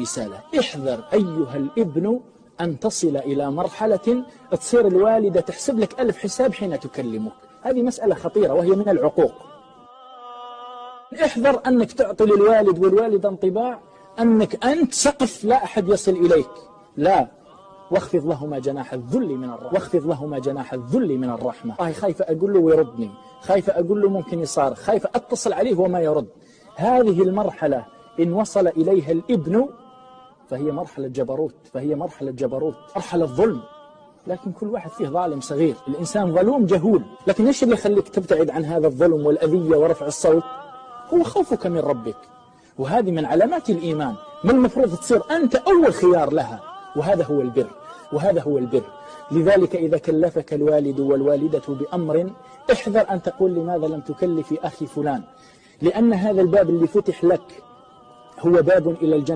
رسالة: احذر أيها الابن أن تصل إلى مرحلة تصير الوالدة تحسب لك 1000 حساب حين تكلمك. هذه مسألة خطيرة وهي من العقوق. احذر أنك تعطي للوالد والوالدة انطباع أنك أنت سقف لا أحد يصل إليك. لا، واخفض لهما جناح الذل من الرحمة، واخفض لهما جناح الذل من الرحمة. خايفة أقول له ويردني، خايفة أقول له ممكن يصار، خايفة أتصل عليه وما يرد. هذه المرحلة إن وصل إليها الابن فهي مرحلة جبروت، مرحلة ظلم. لكن كل واحد فيه ظالم صغير، الإنسان ظلوم جهول. لكن إيش اللي يخليك تبتعد عن هذا الظلم والأذية ورفع الصوت؟ هو خوفك من ربك، وهذه من علامات الإيمان. من المفروض تصير أنت أول خيار لها، وهذا هو البر. لذلك إذا كلفك الوالد والوالدة بأمر احذر أن تقول لماذا لم تكلفي أخي فلان، لأن هذا الباب اللي فتح لك هو باب إلى الجنة.